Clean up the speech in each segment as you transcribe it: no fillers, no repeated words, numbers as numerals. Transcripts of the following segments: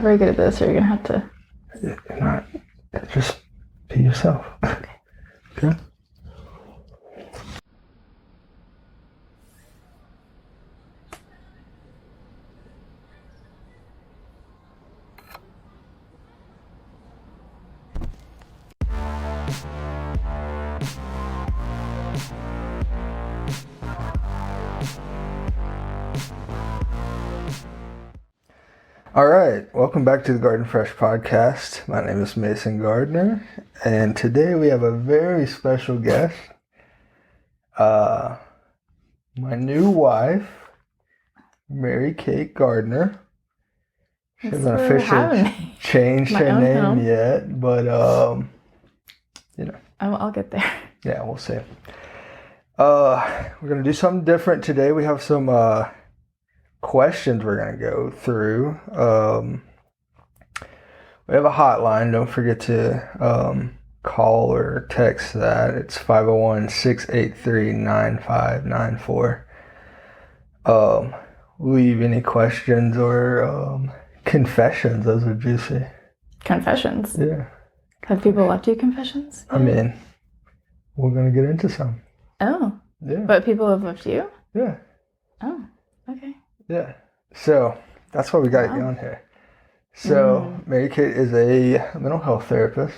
very good at this, so you're going to have to... You're not. Just be yourself. Okay. Okay? All right, welcome back to the Garden Fresh podcast. My name is Mason Gardner, and today we have a very special guest. My new wife, Mary Kate Gardner. She hasn't officially changed her name yet, but I'll get there. Yeah, we'll see. We're gonna do something different today. We have some questions we're going to go through. We have a hotline. Don't forget to call or text that. It's 501-683-9594. Leave any questions or confessions. Those are juicy. Confessions? Yeah. Have people left you confessions? I mean, we're going to get into some. Oh. Yeah. But people have left you? Yeah. Oh, okay. Yeah. So that's why we got you on here. So Mary Kate is a mental health therapist.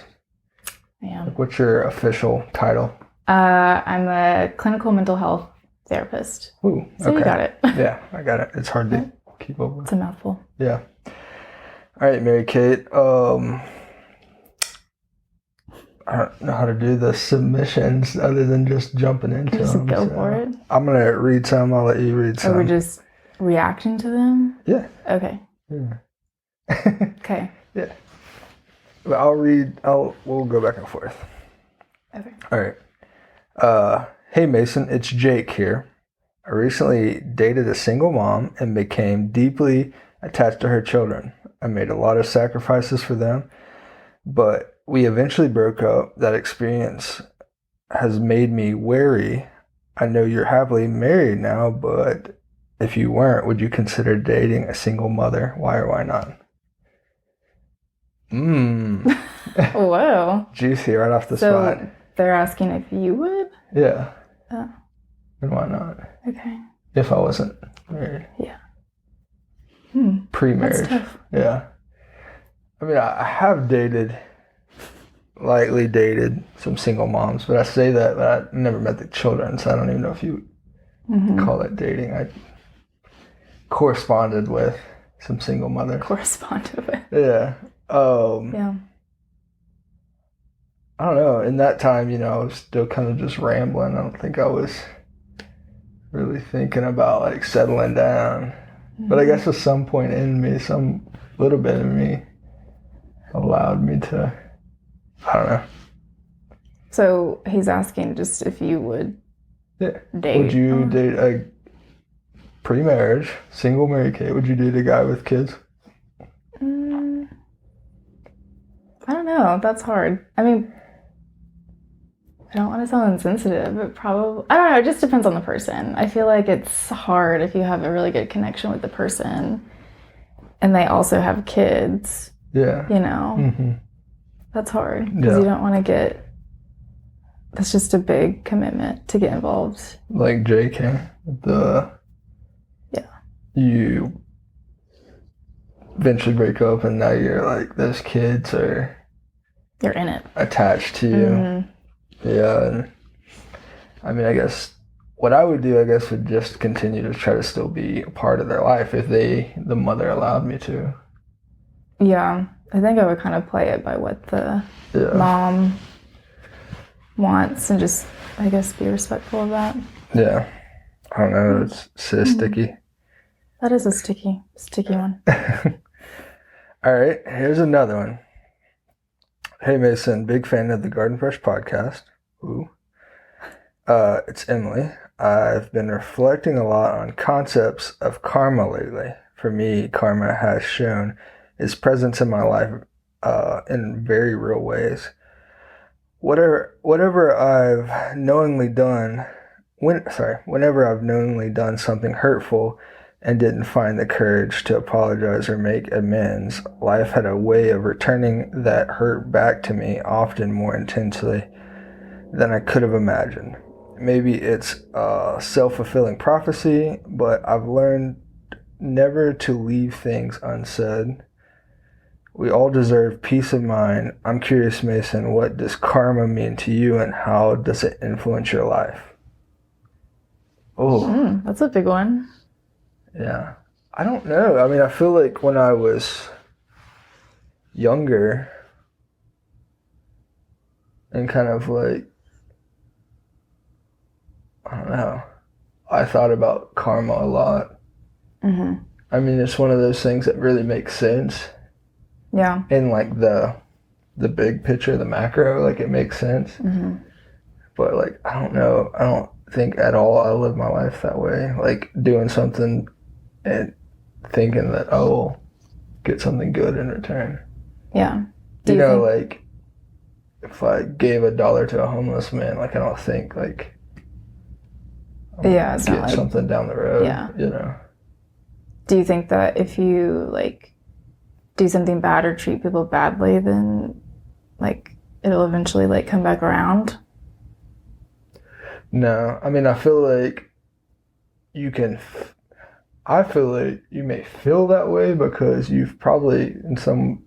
Yeah. What's your official title? I'm a clinical mental health therapist. Ooh, so you got it. Yeah, I got it. It's hard to keep up with. It's a mouthful. Yeah. All right, Mary Kate. I don't know how to do the submissions other than just jumping into them. Just go for it. I'm going to read some. I'll let you read some. Are we just reacting to them? Yeah. Okay. Yeah. Okay. Yeah. But we'll go back and forth. Okay. All right. Hey Mason, it's Jake here. I recently dated a single mom and became deeply attached to her children. I made a lot of sacrifices for them, but we eventually broke up. That experience has made me wary. I know you're happily married now, but if you weren't, would you consider dating a single mother? Why or why not? Whoa. Juicy right off the spot. So they're asking if you would? Yeah. Oh. And why not? Okay. If I wasn't married. Yeah. Pre-marriage. That's tough. Yeah. I mean, I have lightly dated some single moms, but I say that, but I never met the children, so I don't even know if you call that dating. I corresponded with some single mothers. Corresponded with. Yeah. Yeah. I don't know. In that time, I was still kind of just rambling. I don't think I was really thinking about like settling down. But I guess at some point in me, some little bit of me allowed me to, I don't know. So he's asking just if you would date. Would you date a pre-marriage, single Mary Kate? Would you date a guy with kids? I don't know. That's hard. I mean, I don't want to sound insensitive, but probably, I don't know. It just depends on the person. I feel like it's hard if you have a really good connection with the person and they also have kids. Yeah. That's hard because you don't want to that's just a big commitment to get involved. Like JK, you eventually break up and now you're like, those kids are... You're in it. Attached to you. Yeah. And I mean, I guess what I would do, would just continue to try to still be a part of their life if the mother allowed me to. Yeah. I think I would kind of play it by what the mom wants and just, I guess, be respectful of that. Yeah. I don't know. It's so sticky. That is a sticky one. All right. Here's another one. Hey, Mason. Big fan of the Garden Fresh podcast. Ooh. It's Emily. I've been reflecting a lot on concepts of karma lately. For me, karma has shown its presence in my life in very real ways. Whenever I've knowingly done something hurtful, and didn't find the courage to apologize or make amends, life had a way of returning that hurt back to me, often more intensely than I could have imagined. Maybe it's a self-fulfilling prophecy, but I've learned never to leave things unsaid. We all deserve peace of mind. I'm curious, Mason, what does karma mean to you and how does it influence your life? Oh, That's a big one. yeah. I don't know. I mean, I feel like when I was younger and kind of like, I don't know, I thought about karma a lot. Mm-hmm. I mean, it's one of those things that really makes sense. Yeah. In like the big picture, the macro, like it makes sense. Mm-hmm. But like, I don't know. I don't think at all I live my life that way. Like doing something and thinking that I will get something good in return. Yeah. You know, like if I gave $1 to a homeless man, like I don't think like it's get not like something down the road. Yeah. You know. Do you think that if you like do something bad or treat people badly, then like it'll eventually like come back around? No, I mean I feel like you can. I feel like you may feel that way because you've probably in some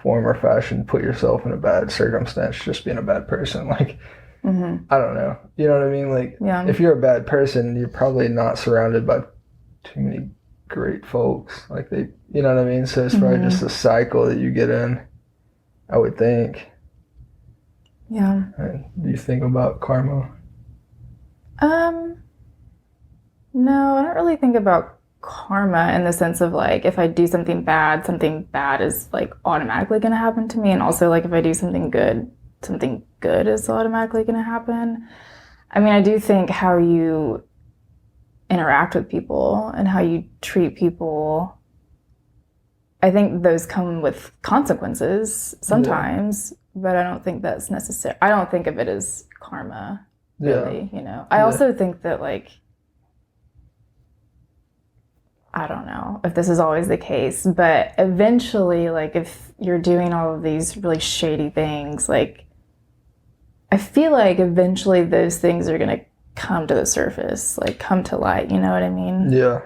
form or fashion put yourself in a bad circumstance just being a bad person. Like I don't know. You know what I mean? Like if you're a bad person, you're probably not surrounded by too many great folks. Like they, you know what I mean? So it's probably just a cycle that you get in, I would think. Yeah. Do you think about karma? No, I don't really think about karma in the sense of like if I do something bad is like automatically going to happen to me, and also like if I do something good is automatically going to happen. I mean, I do think how you interact with people and how you treat people, I think those come with consequences sometimes, but I don't think that's necessary. I don't think of it as karma, really, you know. I also think that like, I don't know if this is always the case, but eventually, like if you're doing all of these really shady things, like I feel like eventually those things are going to come to the surface, like come to light, you know what I mean? Yeah.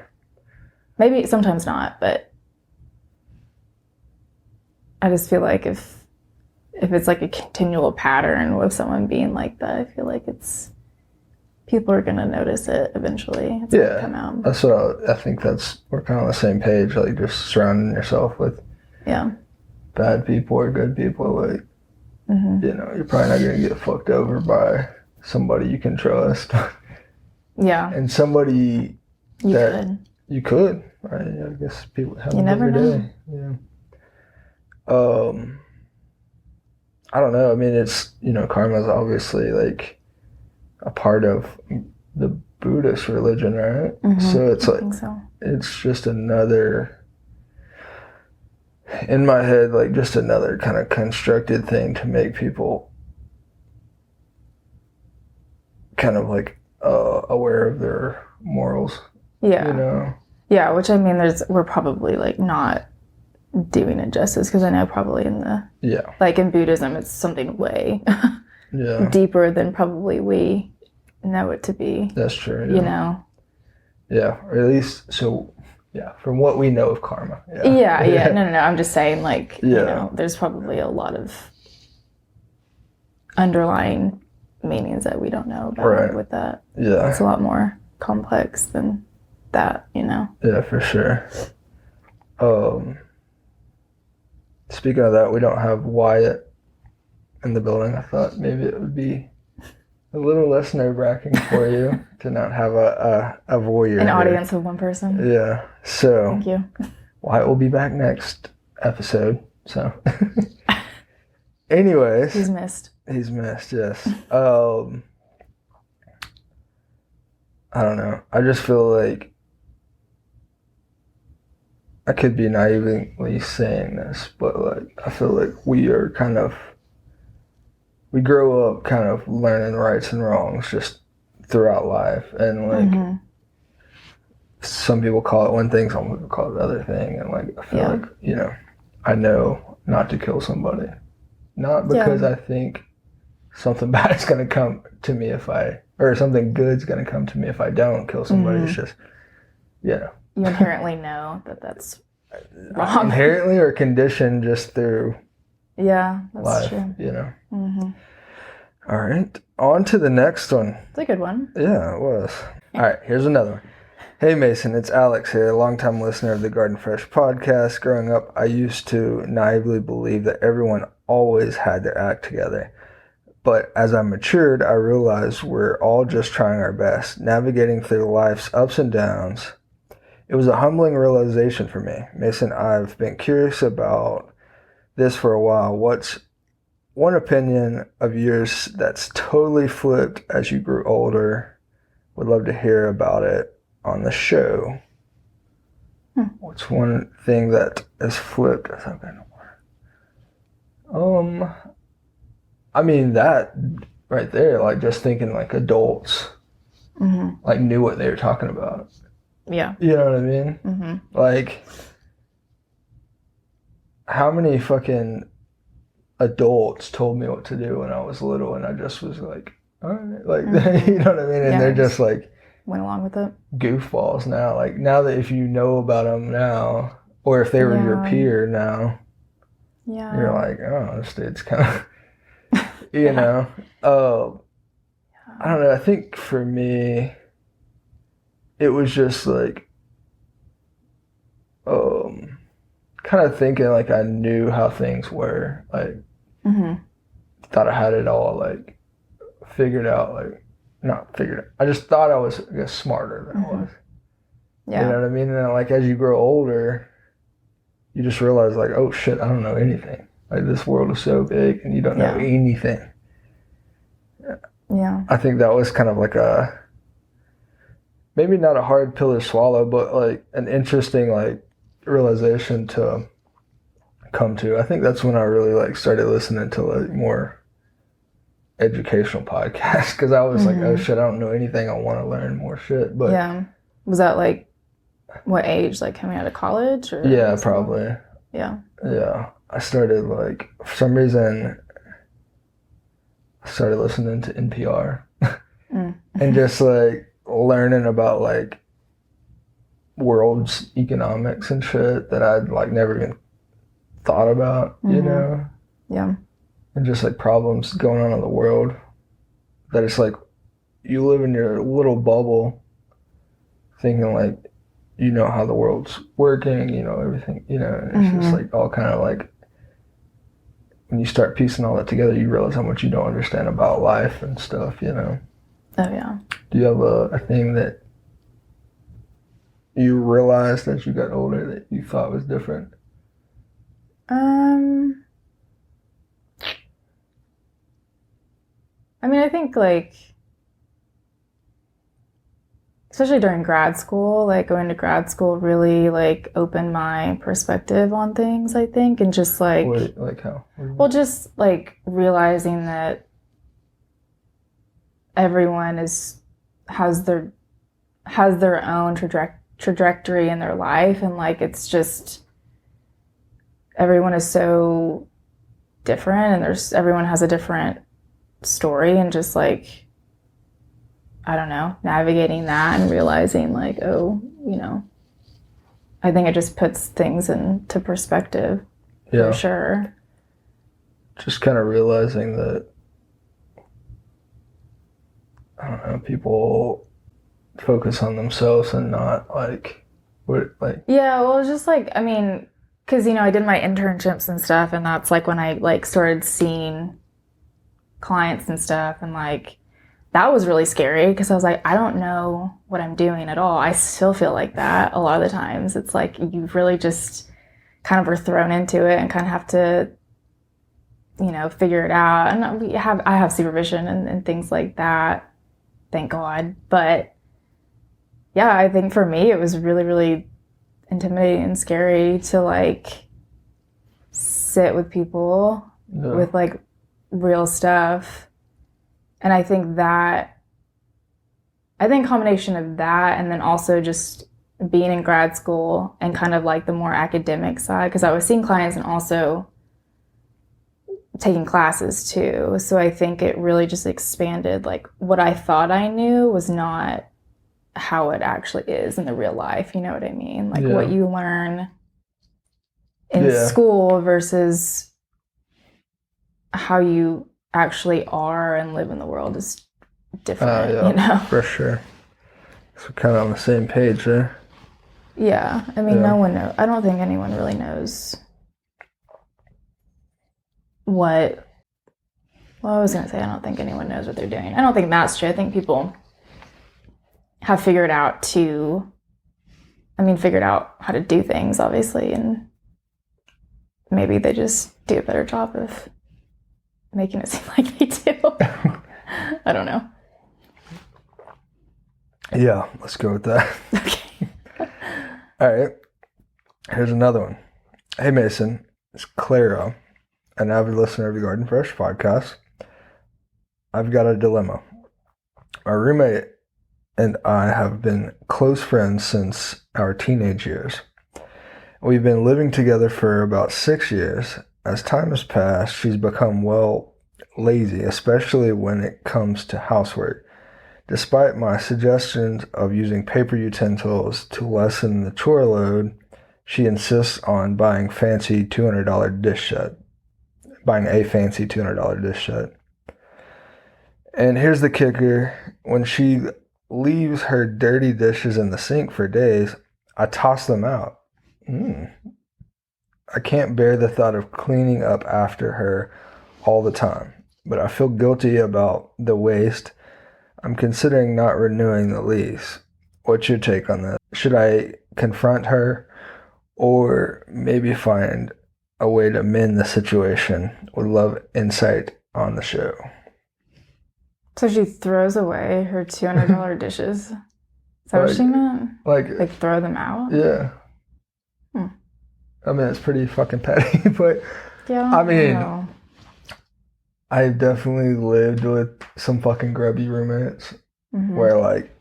Maybe sometimes not, but I just feel like if it's like a continual pattern with someone being like that, I feel like people are going to notice it eventually. It's going to come out. That's what I think we're kind of on the same page, like just surrounding yourself with bad people or good people, like, you know, you're probably not going to get fucked over by somebody you can trust. Yeah. And somebody you could, right? I guess people have them every day. Yeah. I don't know. I mean, it's, you know, karma is obviously like a part of the Buddhist religion, right? So it's like, it's just another, in my head, like just another kind of constructed thing to make people kind of like aware of their morals. Yeah. You know? Yeah, which I mean, we're probably like not doing it justice because I know probably in like in Buddhism, it's something way deeper than probably we know it to be. That's true. You know? Yeah, or at least, from what we know of karma. Yeah. No. I'm just saying, like, you know, there's probably a lot of underlying meanings that we don't know about with that. Yeah. It's a lot more complex than that, you know? Yeah, for sure. Speaking of that, we don't have Wyatt in the building. I thought maybe it would be a little less nerve-wracking for you to not have a voyeur. An audience of one person. Yeah. So thank you. Wyatt will be back next episode. So anyways. He's missed, yes. I don't know. I just feel like I could be naively saying this, but like I feel like we grow up kind of learning rights and wrongs just throughout life, and like some people call it one thing, some people call it the other thing, and like I feel Yeah. like, you know, I know not to kill somebody, not because Yeah. I think something bad is going to come to me or something good's going to come to me if I don't kill somebody. It's just, you know, You inherently know that that's wrong. inherently or conditioned just through Yeah, that's life, true. you know. Mm-hmm. All right, on to the next one. It's a good one. Yeah, it was. All right, here's another one. Hey Mason, it's Alex here, a longtime listener of the Garden Fresh podcast. Growing up, I used to naively believe that everyone always had their act together. But as I matured, I realized we're all just trying our best, navigating through life's ups and downs. It was a humbling realization for me. Mason, I've been curious about this for a while. What's one opinion of yours that's totally flipped as you grew older? Would love to hear about it on the show. What's one thing that is flipped as I've been older? I mean, that right there, like just thinking like adults like knew what they were talking about. Yeah. You know what I mean? Mm-hmm. Like, how many fucking adults told me what to do when I was little, and I just was like, all right, like, you know what I mean? And they're just like went along with it. Goofballs now. Like now that if you know about them now, or if they were your peer now, you're like, oh, this dude's kind of, you know. I don't know. I think for me, it was just like, kind of thinking like I knew how things were. Like, thought I had it all like figured out. Like, not figured out. I just thought I was, I guess, smarter than I was. Yeah. You know what I mean? And then, like, as you grow older, you just realize, like, oh shit, I don't know anything. Like, this world is so big and you don't know anything. Yeah. I think that was kind of like maybe not a hard pill to swallow, but like an interesting, like, realization to come to. I think that's when I really, like, started listening to, like, more educational podcasts, because I was like, oh shit, I don't know anything. I want to learn more shit. But yeah. Was that like what age? Like coming out of college? Or yeah, probably. Yeah. Yeah. I started, like, for some reason, I started listening to NPR and just like learning about like world's economics and shit that I'd like never even thought about, you know? Yeah. And just like problems going on in the world that it's like you live in your little bubble thinking like you know how the world's working, you know, everything, you know, and it's just like all kind of like when you start piecing all that together, you realize how much you don't understand about life and stuff, you know. Oh yeah. Do you have a thing that you realized as you got older that you thought was different? I mean, I think like, especially during grad school, like going to grad school really like opened my perspective on things, I think, and just like, like how? Well, just like realizing that everyone has their own trajectory in their life, and like it's just everyone is so different, and everyone has a different story, and just like, I don't know, navigating that and realizing like, oh, you know, I think it just puts things into perspective for sure. Just kind of realizing that, I don't know, people focus on themselves and not like, what, like. Yeah, well, it's just like, I mean, because, you know, I did my internships and stuff, and that's like when I like started seeing clients and stuff, and like that was really scary because I was like, I don't know what I'm doing at all. I still feel like that a lot of the times. It's like you really just kind of are thrown into it and kind of have to, you know, figure it out. And I have supervision and things like that, thank God. But yeah, I think for me it was really, really intimidating and scary to like sit with people with like real stuff. And I think combination of that, and then also just being in grad school and kind of like the more academic side, because I was seeing clients and also taking classes too. So I think it really just expanded, like what I thought I knew was not how it actually is in the real life. You know what I mean? Like what you learn in school versus how you actually are and live in the world is different, you know? For sure. So kind of on the same page there. Yeah. I mean, no one knows. I don't think anyone really knows what... Well, I was going to say, I don't think anyone knows what they're doing. I don't think that's true. I think people have figured out how to do things, obviously, and maybe they just do a better job of making it seem like they do. I don't know. Yeah, let's go with that. Okay. All right. Here's another one. Hey, Mason. It's Clara, an avid listener of the Garden Fresh podcast. I've got a dilemma. My roommate and I have been close friends since our teenage years. We've been living together for about 6 years. As time has passed, she's become, lazy, especially when it comes to housework. Despite my suggestions of using paper utensils to lessen the chore load, she insists on buying a fancy $200 dish set. And here's the kicker. When she leaves her dirty dishes in the sink for days, I toss them out. I can't bear the thought of cleaning up after her all the time, but I feel guilty about the waste. I'm considering not renewing the lease. What's your take on that? Should I confront her or maybe find a way to mend the situation? Would love insight on the show. So she throws away her $200 dishes. Is that what she meant? Like throw them out? Yeah. I mean, it's pretty fucking petty, but yeah, I mean, I've definitely lived with some fucking grubby roommates where like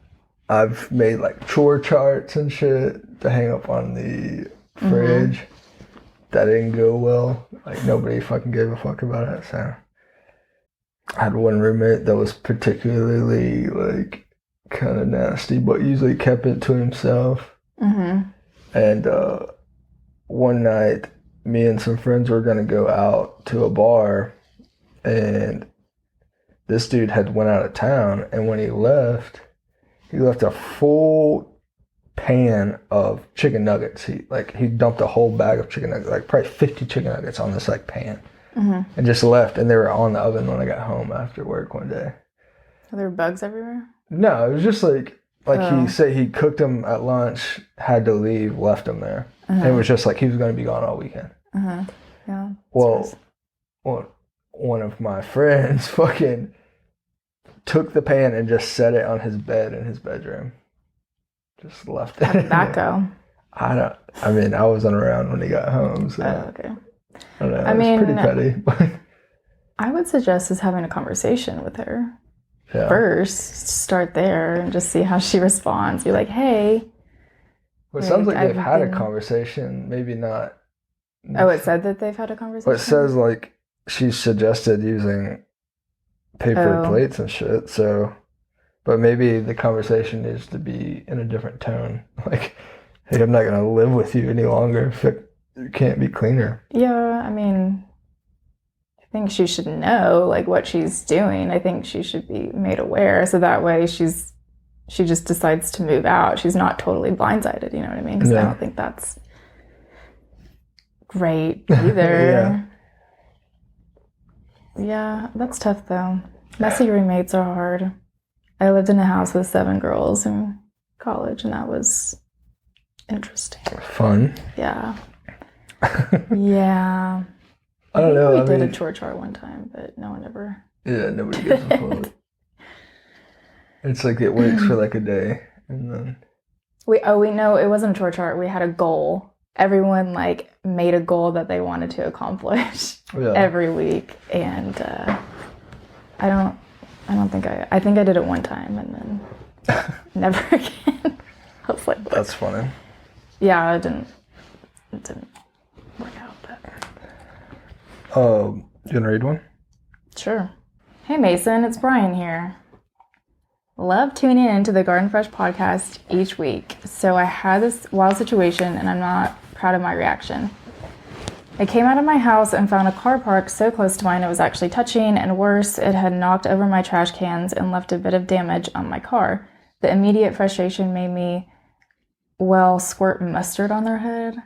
I've made like chore charts and shit to hang up on the fridge. That didn't go well. Like nobody fucking gave a fuck about it. So I had one roommate that was particularly like kind of nasty, but usually kept it to himself. And one night, me and some friends were gonna go out to a bar, and this dude had went out of town. And when he left a full pan of chicken nuggets. He dumped a whole bag of chicken nuggets, like probably 50 chicken nuggets on this like pan, and just left. And they were on the oven when I got home after work one day. Are there bugs everywhere? No, it was just like he said he cooked them at lunch, had to leave, left them there. And it was just like he was going to be gone all weekend. Yeah. Well, one of my friends fucking took the pan and just set it on his bed in his bedroom. Just left it. How did that go? I mean, I wasn't around when he got home, so. Okay. I don't know. It was pretty petty. I would suggest is having a conversation with her. Yeah. First, start there and just see how she responds. Be like, hey. Well, it sounds like they've had a conversation, maybe not. Oh, it said that they've had a conversation? Well, it says like she suggested using paper plates and shit, so. But maybe the conversation needs to be in a different tone. Like, hey, I'm not going to live with you any longer if it can't be cleaner. Yeah, I mean, I think she should know, like, what she's doing. I think she should be made aware. So that way she just decides to move out. She's not totally blindsided, you know what I mean? So I don't think that's great either. Yeah, that's tough, though. Messy roommates are hard. I lived in a house with 7 girls in college, and that was interesting. Fun. Yeah. Yeah. I don't know. We did a chore chart one time, but no one ever. Yeah, nobody gives a fuck. It's like it works for like a day, and then. We know it wasn't a chore chart. We had a goal. Everyone like made a goal that they wanted to accomplish every week, and I think I did it one time and then never again. I was like, That's funny. yeah, it didn't work out. But You gonna read one? sure. Hey Mason, it's Brian here. Love tuning into the Garden Fresh podcast each week. So I had this wild situation and I'm not proud of my reaction. I came out of my house and found a car parked so close to mine it was actually touching, and worse, it had knocked over my trash cans and left a bit of damage on my car. The immediate frustration made me, squirt mustard on their head.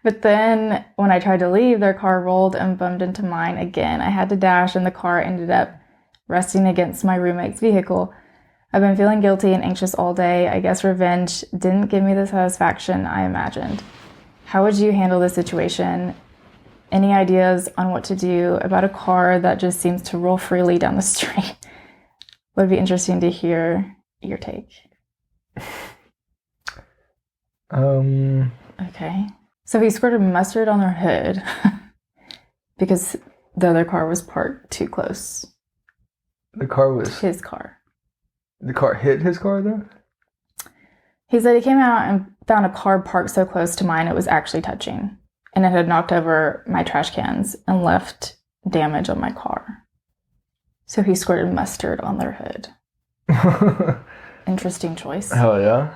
But then when I tried to leave, their car rolled and bumped into mine again. I had to dash and the car ended up resting against my roommate's vehicle. I've been feeling guilty and anxious all day. I guess revenge didn't give me the satisfaction I imagined. How would you handle this situation? Any ideas on what to do about a car that just seems to roll freely down the street? Would be interesting to hear your take. Okay. So he squirted mustard on their hood because the other car was parked too close. The car was... His car. The car hit his car, though? He said he came out and found a car parked so close to mine it was actually touching. And it had knocked over my trash cans and left damage on my car. So he squirted mustard on their hood. Interesting choice. Hell yeah.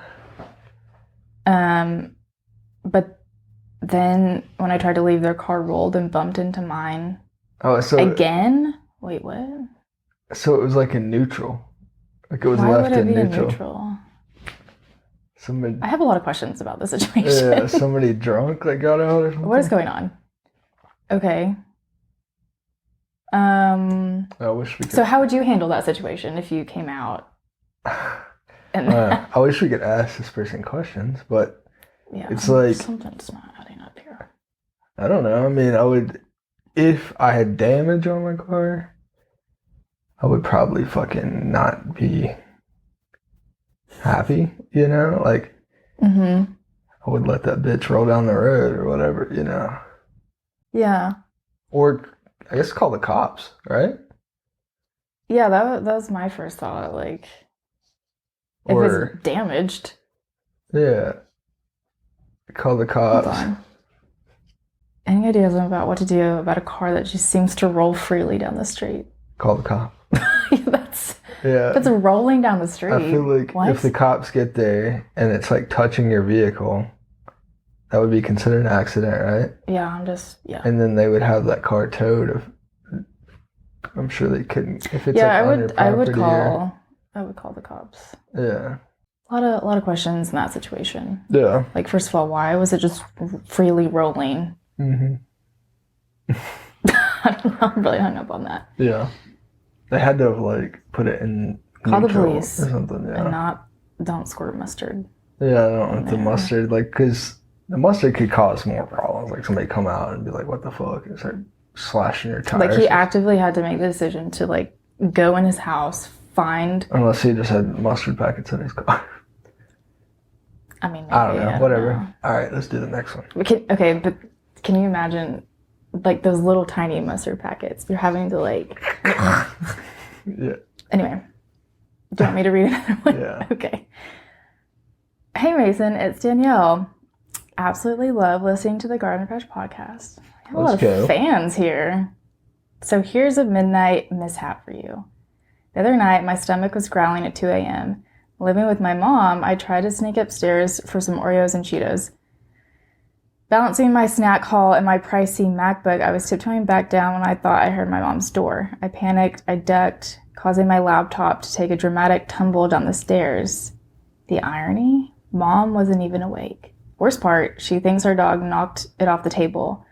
But then when I tried to leave, their car rolled and bumped into mine. Oh, so... Again? Wait, what? So it was like in neutral. Like it was Why left would it in be neutral. In neutral? Somebody... I have a lot of questions about the situation. Yeah, somebody drunk that got out or something? What is going on? Okay. I wish we could... So how would you handle that situation if you came out? And I wish we could ask this person questions, but yeah, it's like... Something's not adding up here. I don't know. I mean, I would... If I had damage on my car, I would probably fucking not be happy, you know? Like, I would let that bitch roll down the road or whatever, you know? Yeah. Or, I guess, call the cops, right? Yeah, that was my first thought. Like, if it's damaged. Yeah. Call the cops. Hold on. Any ideas about what to do about a car that just seems to roll freely down the street? Call the cop. That's rolling down the street. I feel like if the cops get there and it's like touching your vehicle, that would be considered an accident, right? Yeah, And then they would have that car towed. I'm sure they couldn't. If it's I on your property I would call the cops. Yeah. A lot of questions in that situation. Yeah. Like, first of all, why was it just freely rolling? I don't know. I'm really hung up on that. Yeah. They had to have, like, put it in call the police or something, yeah. And don't squirt mustard. Yeah, I don't want the mustard, like, because the mustard could cause more problems. Like, somebody come out and be like, what the fuck? And start slashing your tires. Like, he actively had to make the decision to, like, go in his house, find... Unless he just had mustard packets in his car. I mean, maybe, I don't know. Whatever. Know. All right, let's do the next one. But can you imagine, like, those little tiny mustard packets? You're having to, like... Yeah. Anyway. Do you want me to read another one? Yeah. Okay. Hey, Mason. It's Danielle. Absolutely love listening to the Garden Fresh podcast. I have a lot of fans here. So here's a midnight mishap for you. The other night, my stomach was growling at 2 a.m. Living with my mom, I tried to sneak upstairs for some Oreos and Cheetos. Balancing my snack haul and my pricey MacBook, I was tiptoeing back down when I thought I heard my mom's door. I panicked, I ducked, causing my laptop to take a dramatic tumble down the stairs. The irony? Mom wasn't even awake. Worst part, she thinks our dog knocked it off the table.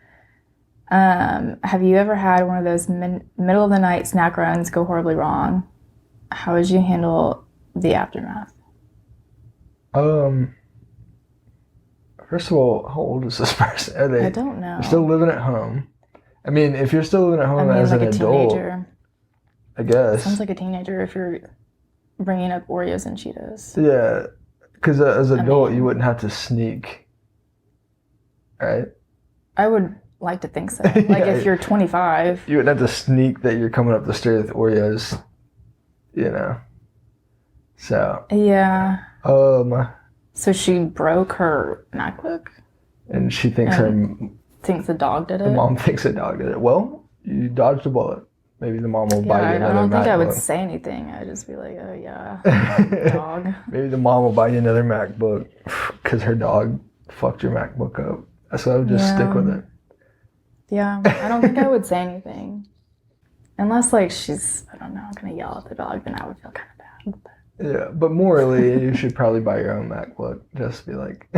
Have you ever had one of those middle of the night snack runs go horribly wrong? How would you handle the aftermath? First of all, how old is this person? Are they? I don't know. Still living at home? I mean, if you're still living at home as like an adult, teenager. I guess. Sounds like a teenager if you're bringing up Oreos and Cheetos. Yeah, because as an adult, you wouldn't have to sneak, right? I would like to think so. Like, if you're 25. You wouldn't have to sneak that you're coming up the stairs with Oreos, you know. So. Yeah. So she broke her MacBook And she thinks and thinks the dog did it? the mom thinks the dog did it. Well, you dodged a bullet. Maybe the mom will buy you another MacBook. I don't think I would say anything. I'd just be like, oh yeah, dog. Maybe the mom will buy you another MacBook because her dog fucked your MacBook up. So I would just stick with it. Yeah, I don't think I would say anything. Unless, like, she's, I don't know, going to yell at the dog, then I would feel kind of bad. Yeah, but morally, you should probably buy your own MacBook. Just be like,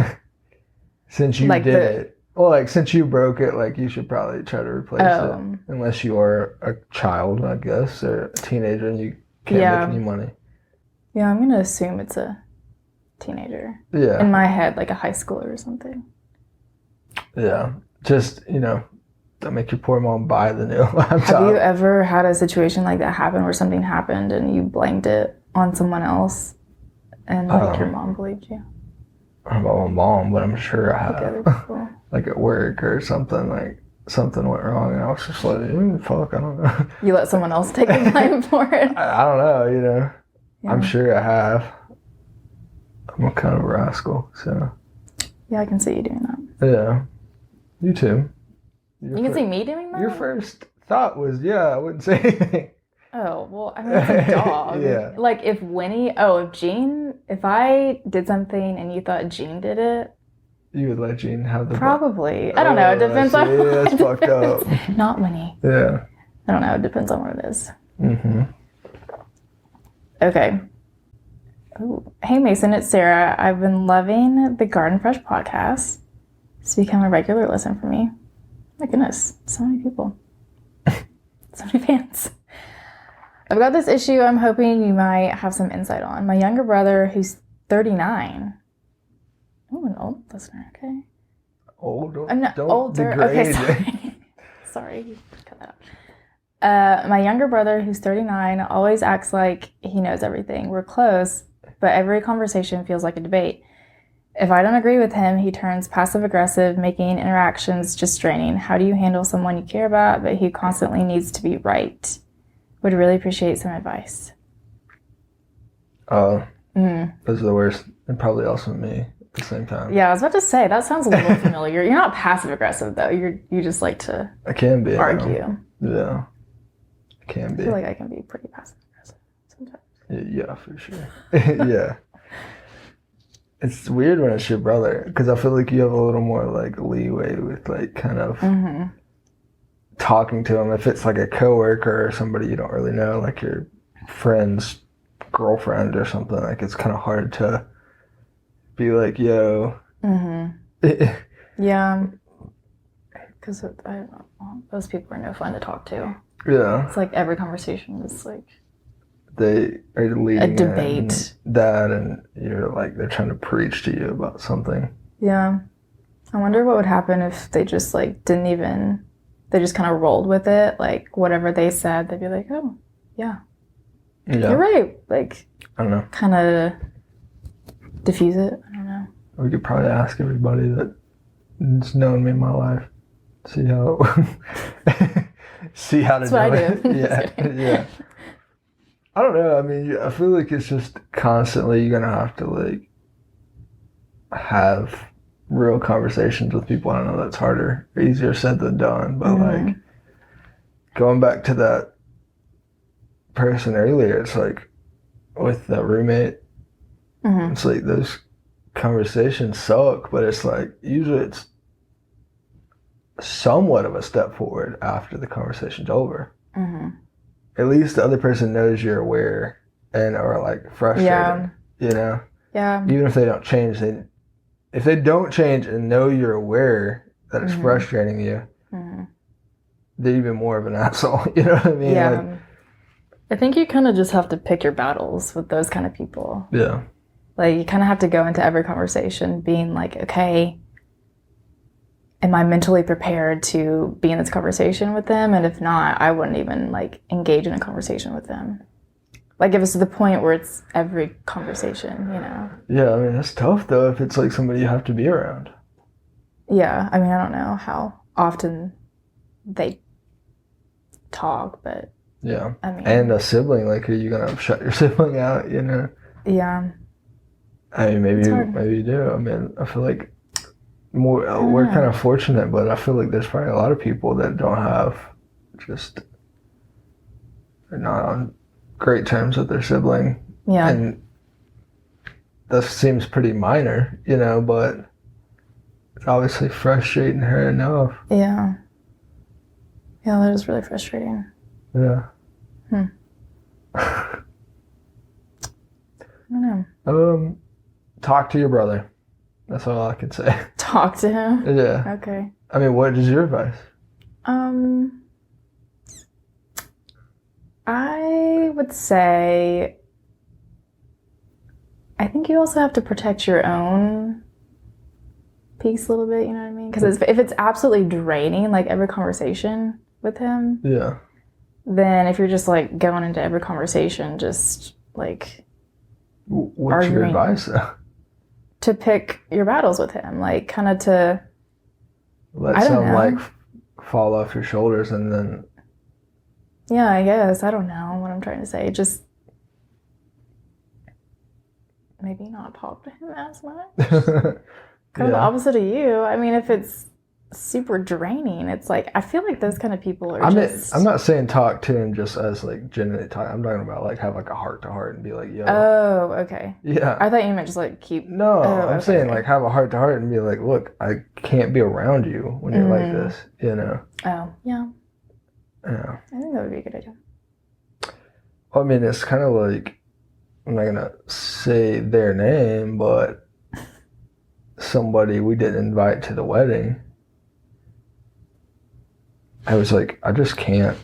since you did it. Well, like, since you broke it, like, you should probably try to replace it. Unless you are a child, I guess, or a teenager and you can't make any money. Yeah, I'm going to assume it's a teenager. Yeah. In my head, like a high schooler or something. Yeah. Just, don't make your poor mom buy the new laptop. Have you ever had a situation like that happen where something happened and you blamed it on someone else and like your mom believed you? I don't know about my mom, but I'm sure I have. Like other people. Like at work or something, like something went wrong and I was just like, fuck, I don't know. You let someone else take the blame for it? I don't know, Yeah. I'm sure I have. I'm a kind of a rascal, so. Yeah, I can see you doing that. Yeah. You too. You can see me doing that? Your first thought was, I wouldn't say anything. Oh, well, I mean, it's a dog. Yeah. Like, if I did something and you thought Jean did it. You would let Jean have the Probably. I don't know. It depends on what that's fucked up. Not Winnie. Yeah. I don't know. It depends on what it is. Mm-hmm. Okay. Ooh. Hey, Mason, it's Sarah. I've been loving the Garden Fresh podcast. It's become a regular listen for me. My goodness, so many people. So many fans. I've got this issue I'm hoping you might have some insight on. My younger brother, who's 39. Oh, an old listener, okay. Old? Don't older. Degrade. Okay, sorry. Sorry, cut that out. My younger brother, who's 39, always acts like he knows everything. We're close, but every conversation feels like a debate. If I don't agree with him, he turns passive-aggressive, making interactions just draining. How do you handle someone you care about, but who constantly needs to be right? Would really appreciate some advice. Those are the worst, and probably also me at the same time. Yeah, I was about to say, that sounds a little familiar. You're not passive-aggressive, though. You just like to I can be. argue. Yeah, I can be. I feel like I can be pretty passive-aggressive sometimes. Yeah, for sure. Yeah. It's weird when it's your brother, because I feel like you have a little more, like, leeway with, like, kind of talking to him. If it's, like, a coworker or somebody you don't really know, like your friend's girlfriend or something, like, it's kind of hard to be like, yo. Yeah. Because, those people are no fun to talk to. Yeah. It's like every conversation is, like... They are leading a debate. That, and you're like, they're trying to preach to you about something. Yeah. I wonder what would happen if they just like they just kind of rolled with it. Like whatever they said, they'd be like, oh, yeah. You're right. Like, I don't know. Kind of diffuse it. I don't know. We could probably ask everybody that's known me in my life. See how to That's do what it. I do. Yeah. I don't know. I mean, I feel like it's just constantly you're gonna have to like have real conversations with people. I know that's harder, easier said than done. But like going back to that person earlier, it's like with that roommate. It's like those conversations suck, but it's like usually it's somewhat of a step forward after the conversation's over. At least the other person knows you're aware and are like frustrated, you know? Yeah. Even if they don't change, if they don't change and know you're aware that it's frustrating you, they're even more of an asshole, you know what I mean? Yeah. Like, I think you kind of just have to pick your battles with those kind of people. Yeah. Like you kind of have to go into every conversation being like, okay, am I mentally prepared to be in this conversation with them? And if not, I wouldn't even like engage in a conversation with them. Like if it's to the point where it's every conversation, you know? Yeah, I mean, that's tough though if it's like somebody you have to be around. Yeah, I mean, I don't know how often they talk, but... Yeah, I mean... And a sibling, like are you going to shut your sibling out, you know? Yeah. I mean, It's hard. maybe you do. I mean, I feel like we're kind of fortunate, but I feel like there's probably a lot of people that don't have just they're not on great terms with their sibling, Yeah. and this seems pretty minor, but it's obviously frustrating her enough. Yeah. Yeah, that is really frustrating. Yeah. I don't know. Talk to your brother. That's all I can say. Talk to him? Yeah. Okay. I mean, what is your advice? I would say I think you also have to protect your own peace a little bit, you know what I mean? Because if it's absolutely draining, like every conversation with him, Yeah. then if you're just like going into every conversation, just like What's your arguing. advice? To pick your battles with him, like kind of to Let I don't some know. like fall off your shoulders and then Yeah, I guess. I don't know what I'm trying to say. Just maybe not talk to him as much. Kind of the opposite of you. I mean, if it's super draining, it's like I feel like those kind of people are I'm just. I'm not saying talk to him just as like genuinely talk. I'm talking about like have like a heart to heart and be like, yo. Oh, okay. Yeah. I thought you meant just like keep. No, I'm okay, saying okay. like have a heart to heart and be like, look, I can't be around you when you're like this, Oh, yeah. Yeah. I think that would be a good idea. Well, I mean, it's kind of like I'm not gonna say their name, but somebody we didn't invite to the wedding. I was like, I just can't.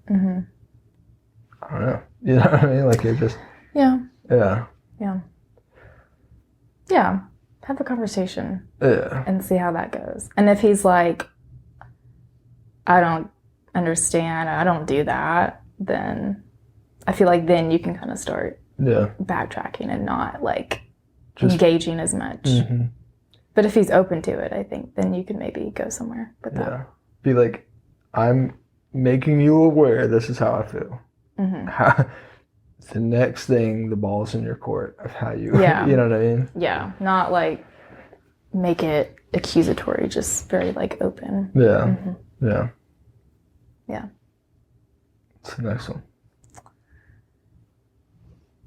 Mm-hmm. I don't know. You know what I mean? Like, it just. Yeah. Yeah. Yeah. Yeah. Have a conversation. Yeah. And see how that goes. And if he's like, I don't understand, I don't do that, then I feel like then you can kind of start backtracking and not like just engaging as much. Mm-hmm. But if he's open to it, I think then you can maybe go somewhere with that. Yeah. Be like, I'm making you aware this is how I feel. Mm-hmm. The next thing, the ball's in your court of how you, you know what I mean? Yeah. Not like make it accusatory, just very like open. Yeah. Mm-hmm. Yeah. Yeah. It's the next one.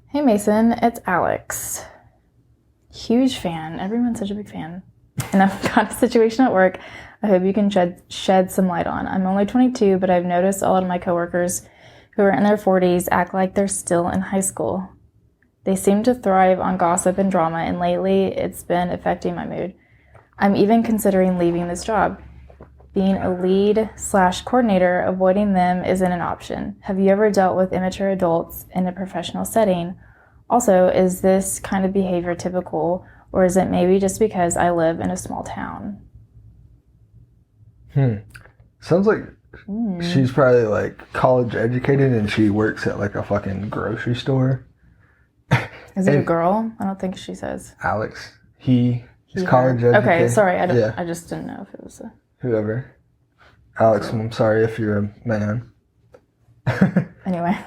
Hey Mason, it's Alex. Huge fan. Everyone's such a big fan. And I've got a situation at work I hope you can shed some light on. I'm only 22, but I've noticed a lot of my coworkers who are in their 40s act like they're still in high school. They seem to thrive on gossip and drama, and lately it's been affecting my mood. I'm even considering leaving this job. Being a lead/coordinator, avoiding them isn't an option. Have you ever dealt with immature adults in a professional setting? Also, is this kind of behavior typical, or is it maybe just because I live in a small town? Sounds like she's probably like college educated and she works at like a fucking grocery store. Is it a girl? I don't think she says. Alex. He's college educated. Okay, sorry. I just didn't know if it was a... Whoever. Alex, I'm sorry if you're a man. Anyway.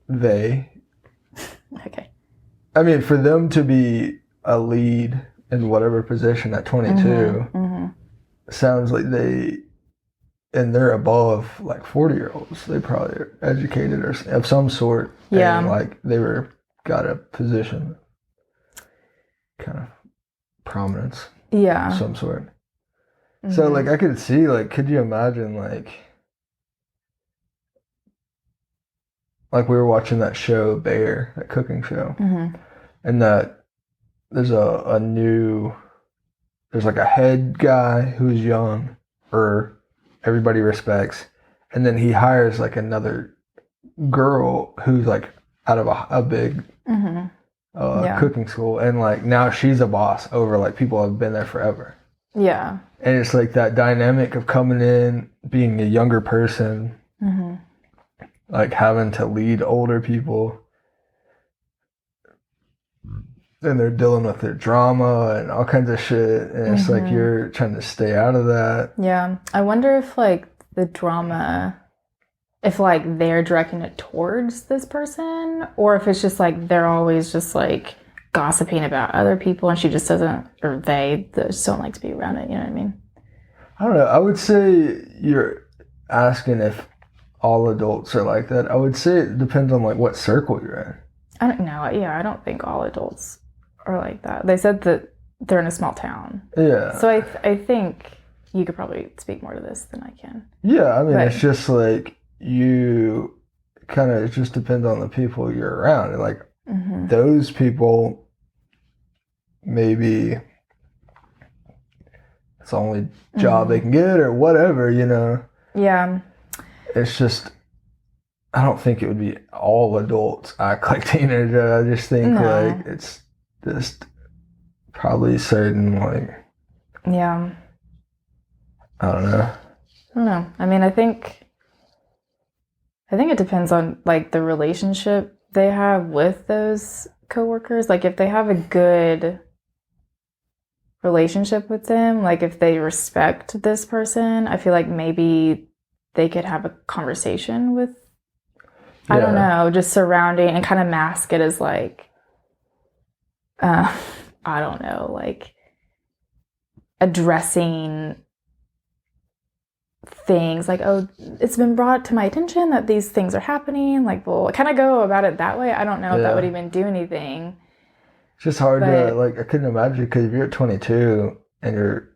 They. Okay. I mean, for them to be a lead in whatever position at 22 sounds like and they're above like 40-year-olds. They probably are educated or of some sort. Yeah. And like they got a position, kind of prominence. Yeah. Of some sort. So like I could see, like, could you imagine like we were watching that show Bear, that cooking show, and that there's there's like a head guy who's young or everybody respects, and then he hires like another girl who's like out of a big cooking school, and like now she's a boss over like people who have been there forever. Yeah. And it's like that dynamic of coming in, being a younger person, like having to lead older people. And they're dealing with their drama and all kinds of shit. And it's like you're trying to stay out of that. Yeah. I wonder if like the drama if like they're directing it towards this person, or if it's just like they're always just like gossiping about other people and she just doesn't, or they just don't like to be around it. You know what I mean? I don't know. I would say you're asking if all adults are like that. I would say it depends on like what circle you're in. I don't know. Yeah, I don't think all adults are like that. They said that they're in a small town. Yeah. So I think you could probably speak more to this than I can. Yeah, I mean, But- it's just like you kind of, it just depends on the people you're around. And like Mm-hmm. those people, maybe it's the only job they can get or whatever, you know. Yeah. It's just, I don't think it would be all adults act like teenagers. I just think No. like it's just probably certain like, Yeah. I don't know. I don't know. I mean, I think it depends on like the relationship they have with those coworkers. Like if they have a good relationship with them, like if they respect this person, I feel like maybe they could have a conversation with, I don't know, just surrounding and kind of mask it as like, I don't know, like addressing things like, oh, it's been brought to my attention that these things are happening. Like, we'll kind of go about it that way. I don't know if that would even do anything. It's just hard to, But- like, I couldn't imagine because if you're at 22 and you're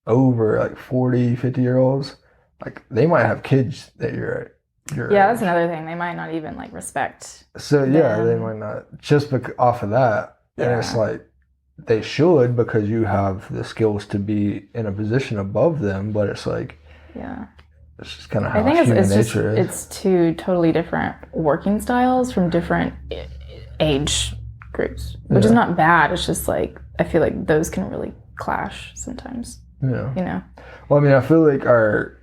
over like 40, 50-year-olds, like they might have kids that you're Yeah, age. that's another thing. They might not even like respect. So yeah, they them. might not, just off of that. And it's Yeah. like, they should because you have the skills to be in a position above them, but it's like, Yeah. it's just kind of how I think human it's just, nature is. it's two totally different working styles from different age groups, which is Yeah. not bad. It's just like, I feel like those can really clash sometimes, Yeah. you know? Well, I mean, I feel like our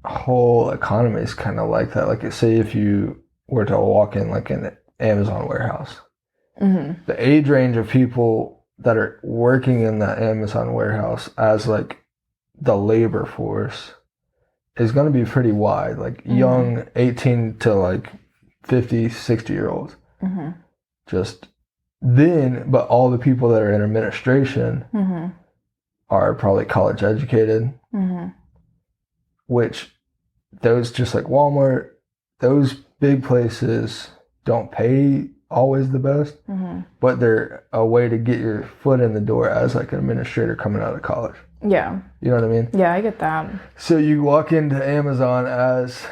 whole economy is kind of like that. Like, say if you were to walk in like an Amazon warehouse, Mm-hmm. the age range of people that are working in that Amazon warehouse as like the labor force is going to be pretty wide. Like young 18 to like 50, 60-year-olds. Mm-hmm. Just then, but all the people that are in administration Mm-hmm. are probably college educated, Mm-hmm. which those, just like Walmart, those big places don't pay always the best, Mm-hmm. but they're a way to get your foot in the door as like an administrator coming out of college. Yeah. You know what I mean? Yeah, I get that. So you walk into Amazon as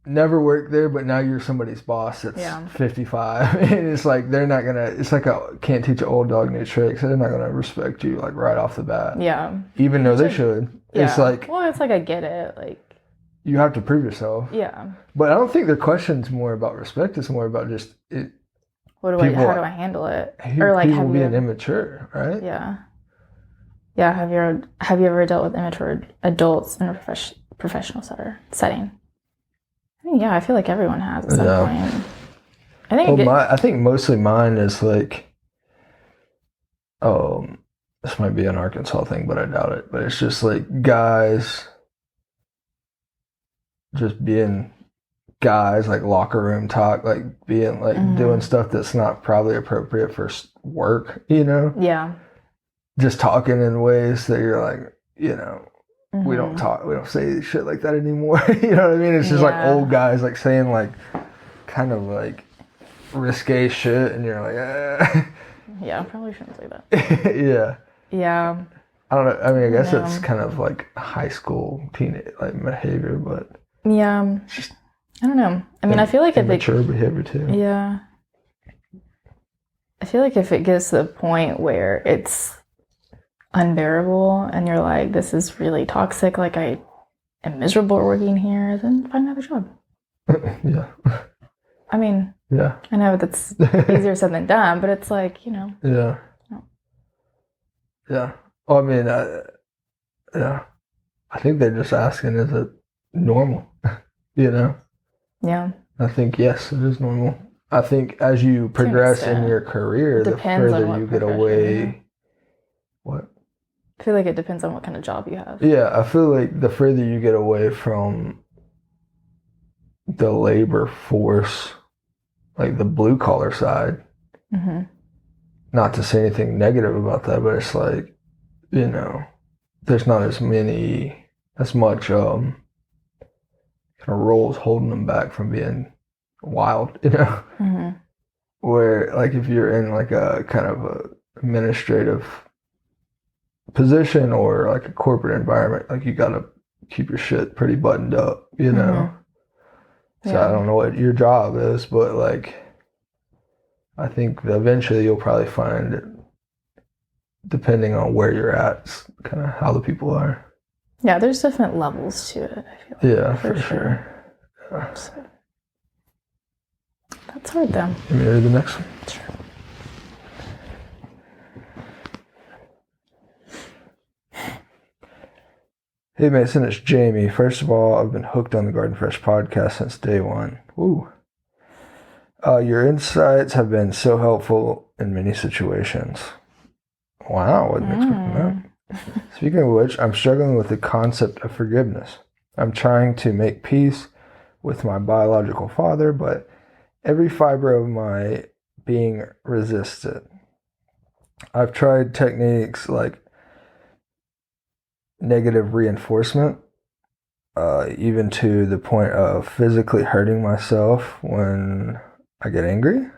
never worked there, but now you're somebody's boss that's Yeah. 55. And it's like, they're not gonna, it's like a can't teach an old dog new tricks. They're not gonna respect you like right off the bat. Yeah. Even though they Which is- should. Yeah. It's like, well, it's like I get it. Like, you have to prove yourself. yeah. But I don't think their question's more about respect. It's more about just it. What do People- how do I handle it? Or like, people have being you? immature, right? Yeah. Yeah. Have you ever dealt with immature adults in a professional setting? I mean, yeah, I feel like everyone has at some Yeah. point. I think. Well, I think mostly mine is like, this might be an Arkansas thing, but I doubt it. But it's just like guys just being guys, like locker room talk, like being like doing stuff that's not probably appropriate for work, you know? yeah. Just talking in ways that you're like, you know, we Mhm. don't talk, we don't say shit like that anymore. You know what I mean? It's just like Yeah. old guys like saying like kind of like risque shit, and you're like, Yeah, I probably shouldn't say that. yeah. Yeah. I don't know. I mean, I guess Yeah. it's kind of like high school teenage like behavior, but Yeah. I don't know. I mean, I feel like if it, immature behavior too. yeah. I feel like if it gets to the point where it's unbearable and you're like, this is really toxic, like I am miserable working here, then find another job. Yeah. I mean, Yeah. I know that's easier said than done, but it's like, you know. Yeah. No. Yeah. Well, I mean, yeah. I think they're just asking, is it normal? You know? Yeah. I think, yes, it is normal. I think as you progress in extent. your career, the Depends on further what you get profession, away. yeah. What? I feel like it depends on what kind of job you have. Yeah, I feel like the further you get away from think the labor force, like the blue collar side, Mm-hmm. not to say anything negative about that, but it's like, you know, there's not as much kind of roles holding them back from being wild, you know? Mm-hmm. Where, like, if you're in like a kind of a administrative position or like a corporate environment, like you gotta keep your shit pretty buttoned up, you know? So I Yeah. don't know what your job is, but like, I think eventually you'll probably find it, depending on where you're at, kind of how the people are. Yeah, there's different levels to it, I feel like. Yeah, for sure. Yeah. So, that's hard though. You want me to read the next one? Sure. Hey Mason, it's Jamie. First of all, I've been hooked on the Garden Fresh podcast since day one. Woo. Your insights have been so helpful in many situations. Wow, wasn't expecting that. Speaking of which, I'm struggling with the concept of forgiveness. I'm trying to make peace with my biological father, but every fiber of my being resists it. I've tried techniques like negative reinforcement, even to the point of physically hurting myself when I get angry.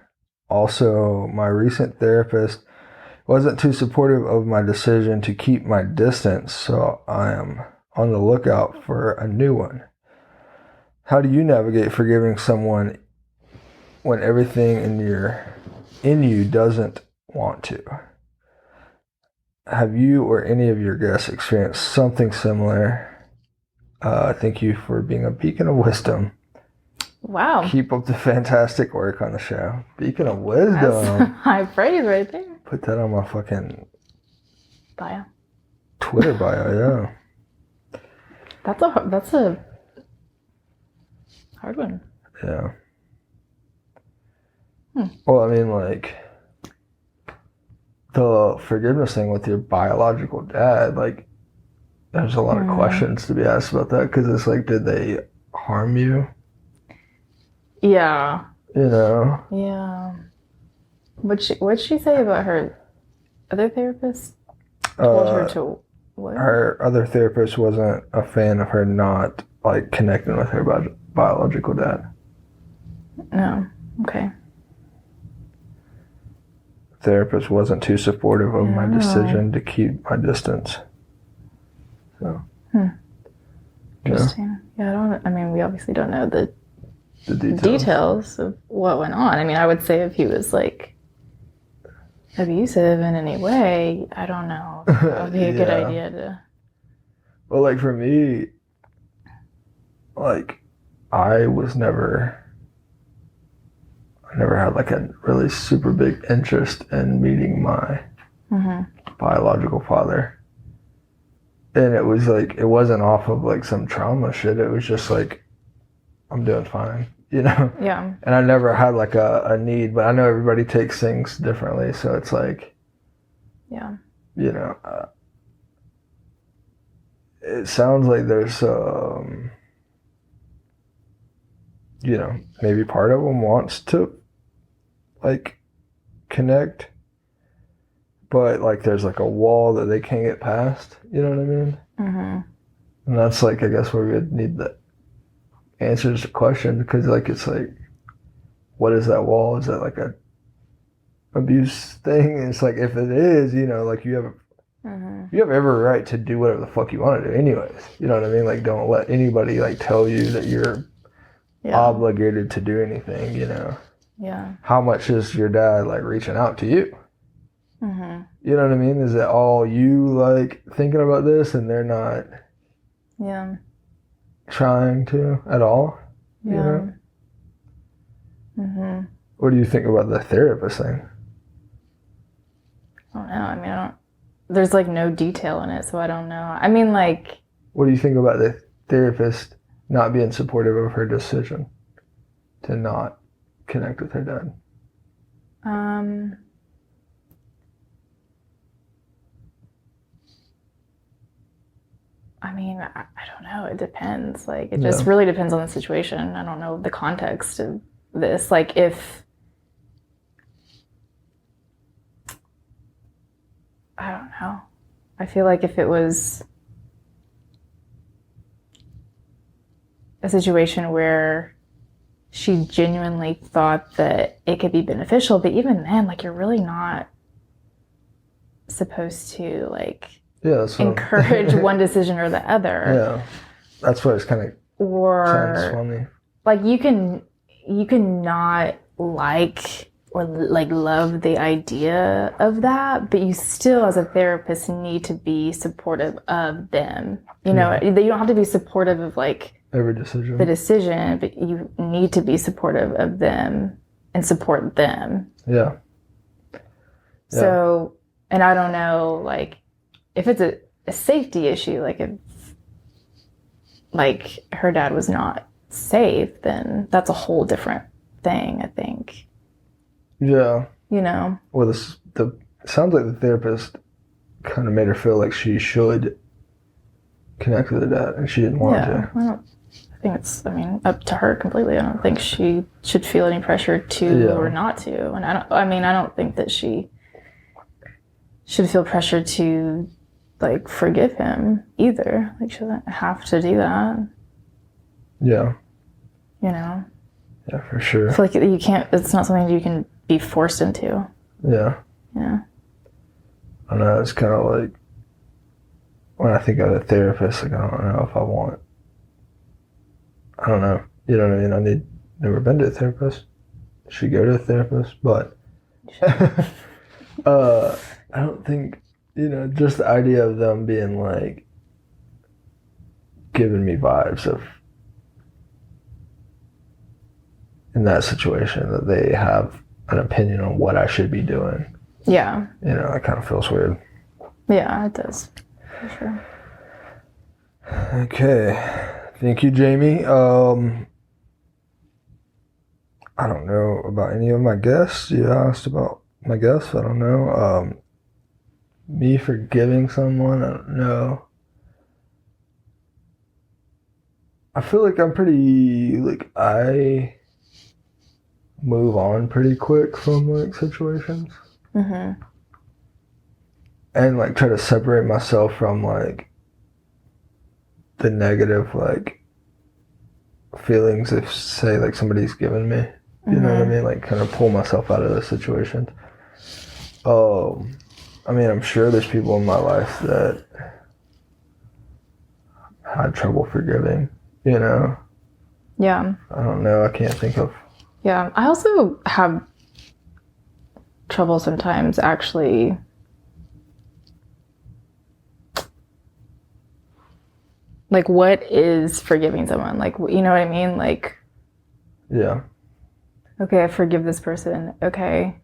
Also, my recent therapist wasn't too supportive of my decision to keep my distance, so I am on the lookout for a new one. How do you navigate forgiving someone when everything in you doesn't want to? Have you or any of your guests experienced something similar? Thank you for being a beacon of wisdom. Wow. Keep up the fantastic work on the show. Beacon of wisdom. That's high praise right there. Put that on my fucking Bio. Twitter bio, yeah. That's a hard one. Yeah. Well, I mean, like, the forgiveness thing with your biological dad, like, there's a lot of questions to be asked about that, because it's like, did they harm you? Yeah. You know? Yeah. What'd she say about her other therapist? Told her to what? Her other therapist wasn't a fan of her not, like, connecting with her biological dad. No. Okay. Therapist wasn't too supportive of my decision to keep my distance. So. Interesting. Yeah, I mean, we obviously don't know the details of what went on. I mean, I would say if he was like abusive in any way, I don't know. That would be a good idea to. Well, like for me, like I never had like a really super big interest in meeting my biological father. And it was like, it wasn't off of like some trauma shit. It was just like, I'm doing fine, you know? Yeah. And I never had like a need, but I know everybody takes things differently. So it's like, yeah, you know, it sounds like there's, you know, maybe part of them wants to like connect, but like there's like a wall that they can't get past, you know what I mean? And that's like, I guess where we would need the answers to question, because like it's like, what is that wall? Is that like a abuse thing? And it's like, if it is, you know, like you have every right to do whatever the fuck you want to do anyways, you know what I mean? Like, don't let anybody like tell you that you're obligated to do anything, you know? Yeah. How much is your dad like reaching out to you? You know what I mean? Is it all you like thinking about this and they're not trying to at all? Yeah. You know? What do you think about the therapist thing? I don't know. I mean, there's like no detail in it, so I don't know. I mean, like. What do you think about the therapist not being supportive of her decision to not connect with her dad? I mean, I don't know. It depends. Like, it just really depends on the situation. I don't know the context of this. Like, if, I don't know. I feel like if it was a situation where she genuinely thought that it could be beneficial, but even then, like, you're really not supposed to, like, encourage one decision or the other. Yeah, that's what it's kind of sounds funny. Like, you can not like or like love the idea of that, but you still, as a therapist, need to be supportive of them. You know, you don't have to be supportive of like every decision, but you need to be supportive of them and support them. Yeah. So, and I don't know, like, if it's a safety issue, like if like her dad was not safe, then that's a whole different thing, I think. Yeah. You know? Well, it sounds like the therapist kind of made her feel like she should connect with her dad, and she didn't want to. I think it's, up to her completely. I don't think she should feel any pressure to or not to. And I don't think that she should feel pressure to, like, forgive him either. Like, she doesn't have to do that. Yeah. You know? Yeah, for sure. I feel like it's not something you can be forced into. Yeah. Yeah. I know, it's kind of like, when I think of a therapist, like, I don't know if I want, I don't know. You know what I mean? Never been to a therapist. Should go to a therapist, but I don't think, just the idea of them being like, giving me vibes of, in that situation, that they have an opinion on what I should be doing. Yeah. That kind of feels weird. Yeah, it does. For sure. Okay. Thank you, Jamie. I don't know about any of my guests. You asked about my guests. I don't know. Me forgiving someone, I don't know. I feel like I'm pretty, like, I move on pretty quick from, like, situations. Mm-hmm. And, like, try to separate myself from, like, the negative, like, feelings if, say, like, somebody's given me. You know what I mean? Like, kind of pull myself out of the situation. I'm sure there's people in my life that had trouble forgiving, Yeah. I don't know. I can't think of. Yeah. I also have trouble sometimes actually like, what is forgiving someone? Like, you know what I mean? Like, yeah. Okay, I forgive this person. Okay.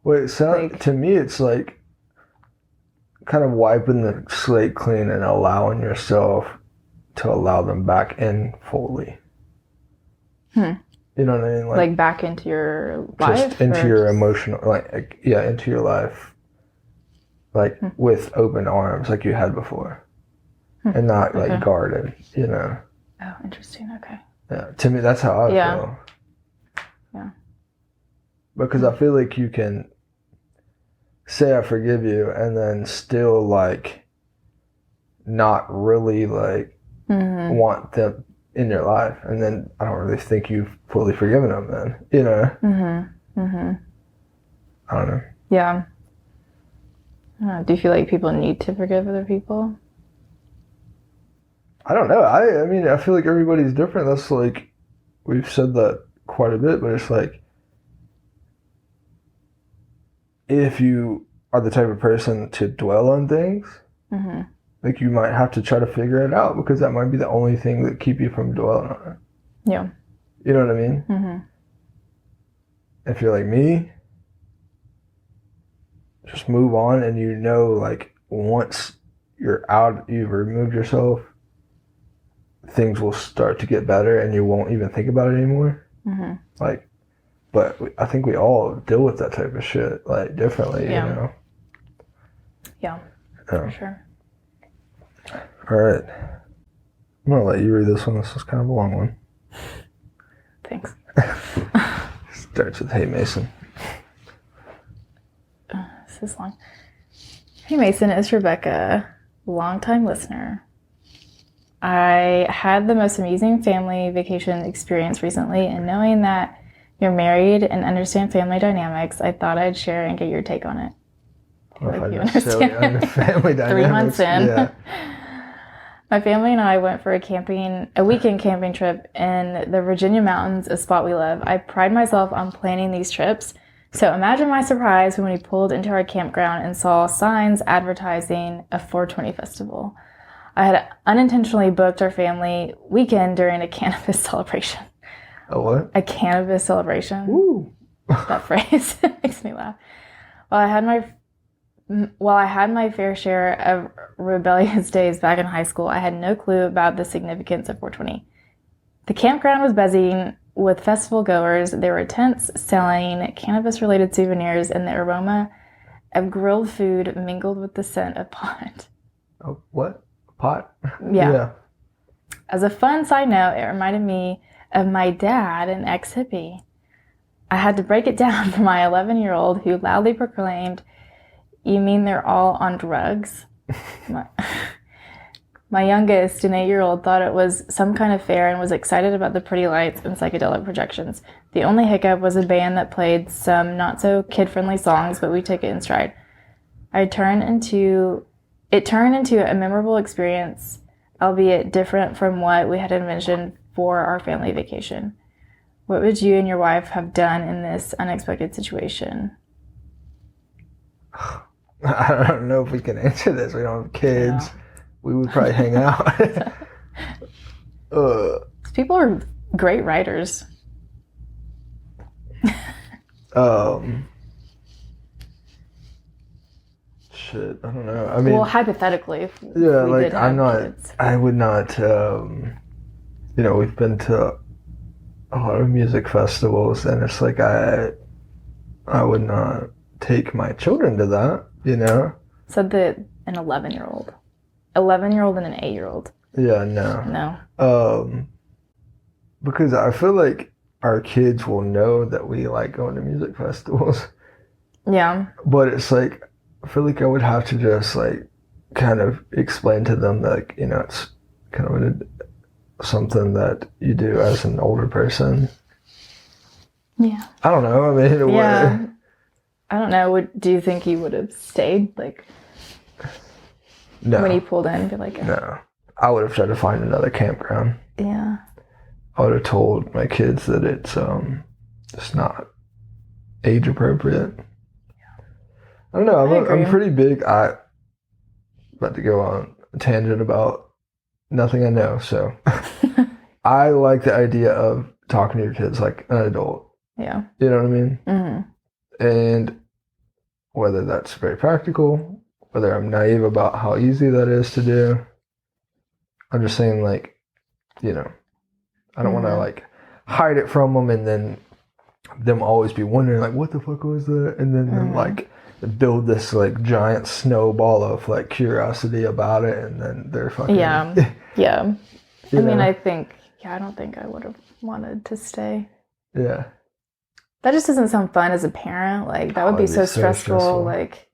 Wait, so to me, it's like kind of wiping the slate clean and allowing yourself to allow them back in fully. You know what I mean? Like back into your life? Just into your emotional, into your life. Like with open arms like you had before. And not like guarded, Oh, interesting. Okay. Yeah, to me, that's how I feel. Yeah. Because I feel like you can say I forgive you and then still like not really like want them in your life, and then I don't really think you've fully forgiven them then, I don't know. Yeah. Do you feel like people need to forgive other people? I don't know. I feel like everybody's different. That's like, we've said that quite a bit, but it's like, if you are the type of person to dwell on things, like you might have to try to figure it out, because that might be the only thing that keep you from dwelling on it. Yeah. You know what I mean? If you're like me, just move on, and like once you're out, you've removed yourself, things will start to get better and you won't even think about it anymore. Like, but I think we all deal with that type of shit like differently, Yeah, for sure. All right. I'm going to let you read this one. This is kind of a long one. Thanks. Starts with, hey, Mason. This is long. Hey, Mason, it's Rebecca, longtime listener. I had the most amusing family vacation experience recently, and knowing that you're married and understand family dynamics, I thought I'd share and get your take on it. I don't know if I necessarily under family dynamics. 3 months in. Yeah. My family and I went for a weekend camping trip in the Virginia mountains, a spot we love. I pride myself on planning these trips. So imagine my surprise when we pulled into our campground and saw signs advertising a 420 festival. I had unintentionally booked our family weekend during a cannabis celebration. A what? A cannabis celebration. Woo. That phrase makes me laugh. While I had my fair share of rebellious days back in high school, I had no clue about the significance of 420. The campground was buzzing with festival goers. There were tents selling cannabis-related souvenirs, and the aroma of grilled food mingled with the scent of pot. Oh, what? Pot? Yeah. As a fun side note, it reminded me of my dad, an ex-hippie. I had to break it down for my 11-year-old who loudly proclaimed, "You mean they're all on drugs?" My youngest, an 8-year-old, thought it was some kind of fair and was excited about the pretty lights and psychedelic projections. The only hiccup was a band that played some not-so-kid-friendly songs, but we took it in stride. It turned into a memorable experience, albeit different from what we had envisioned for our family vacation. What would you and your wife have done in this unexpected situation? I don't know if we can answer this. We don't have kids. Yeah. We would probably hang out. People are great writers. Shit, I don't know. I mean, well, hypothetically, if yeah, we like did have kids. I would not. We've been to a lot of music festivals, and it's like I would not take my children to that. You know. So an 11-year-old and an 8-year-old. Yeah, no. No. Because I feel like our kids will know that we like going to music festivals. Yeah. But it's like, I feel like I would have to just like kind of explain to them that, like, you know, it's kind of something that you do as an older person. Yeah. I don't know. I mean, yeah. I don't know. Do you think he would have stayed? Like, no. When he pulled in, be like, no. I would have tried to find another campground. Yeah. I would have told my kids that it's just not age appropriate. Yeah. I don't know. I'm pretty big. I'm about to go on a tangent about nothing I know. So I like the idea of talking to your kids like an adult. Yeah. You know what I mean? Mm-hmm. And whether that's very practical, whether I'm naive about how easy that is to do, I'm just saying, like, you know, I don't want to like hide it from them and then them always be wondering like, what the fuck was that? And then them like build this like giant snowball of like curiosity about it, and then they're fucking yeah. I mean, know? I don't think I would have wanted to stay. Yeah. That just doesn't sound fun as a parent. Like, that would be so stressful. Like,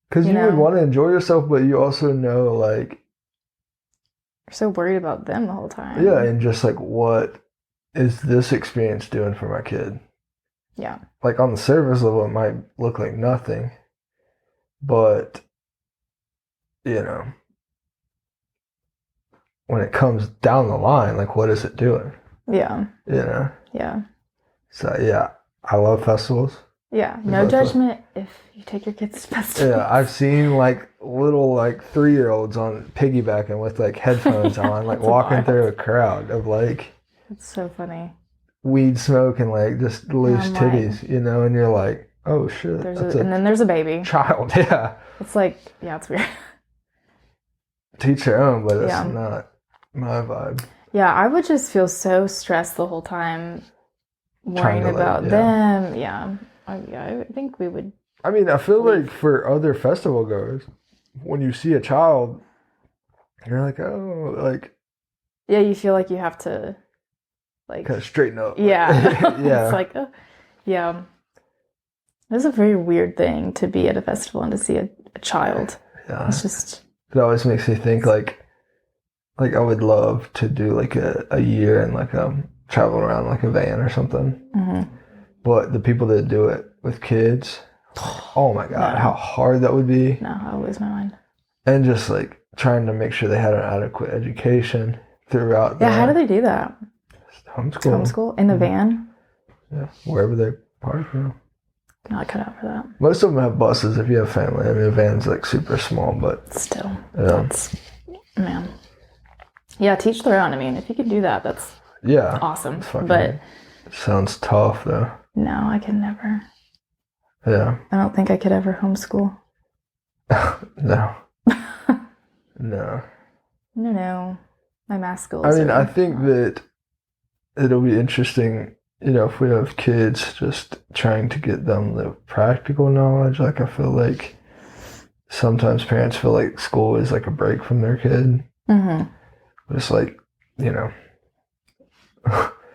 because you would want to enjoy yourself, but you also know, like, you're so worried about them the whole time. Yeah, and just like, what is this experience doing for my kid? Yeah. Like, on the surface level, it might look like nothing, but, you know, when it comes down the line, like, what is it doing? Yeah. You know? Yeah. So, yeah, I love festivals. Yeah, no judgment if you take your kids to festivals. Yeah, I've seen like little like 3-year-olds on piggybacking with like headphones on, like walking through a crowd of like. It's so funny. Weed smoke and like just loose titties, you know, and you're like, oh shit. And then there's a baby. Child, yeah. It's like, yeah, it's weird. Teach their own, but it's not my vibe. Yeah, I would just feel so stressed the whole time worrying about them. Yeah. I think we would. I mean, I feel like for other festival goers, when you see a child you're like, oh, like, Yeah, you feel like you have to, like, kind of straighten up. yeah. Yeah. It's like, yeah. It's a very weird thing to be at a festival and to see a child. Yeah. It's just, It always makes me think like I would love to do like a year and like travel around like a van or something. But the people that do it with kids, oh my God, No. how hard that would be. no, I lose my mind. And just like trying to make sure they had an adequate education throughout. Yeah, how do they do that? Homeschool. Homeschool? In the van? Yeah, wherever they park. You know. Not cut out for that. Most of them have buses if you have family. I mean, a van's like super small, but Still, yeah. that's, man. Yeah, teach their own. I mean, if you can do that, that's yeah, awesome. fucking, But it sounds tough though. no, I can never. Yeah. I don't think I could ever homeschool. No. No. No. My math skills. I mean, are I think that it'll be interesting, you know, if we have kids, just trying to get them the practical knowledge. Like, I feel like sometimes parents feel like school is like a break from their kid. But it's like, you know,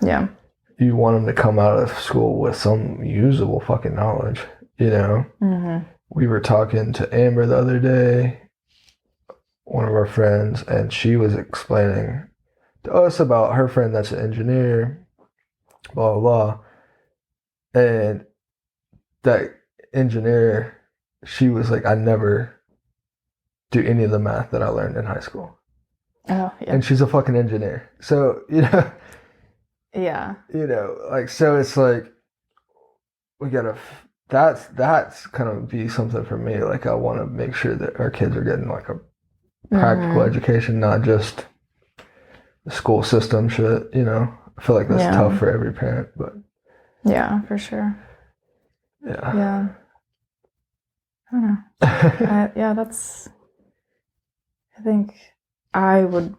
yeah. you want them to come out of school with some usable fucking knowledge, you know? We were talking to Amber the other day, one of our friends, and she was explaining to us about her friend that's an engineer, blah, blah, blah. And that engineer, she was like, I never do any of the math that I learned in high school. Oh, yeah. And she's a fucking engineer. So, you know, Yeah. you know, like, so it's like, we gotta, that's gonna be something for me. Like, I want to make sure that our kids are getting like a practical education, not just the school system shit, you know. I feel like that's tough for every parent, but yeah, for sure. yeah. Yeah. I don't know. Yeah, that's, I think I would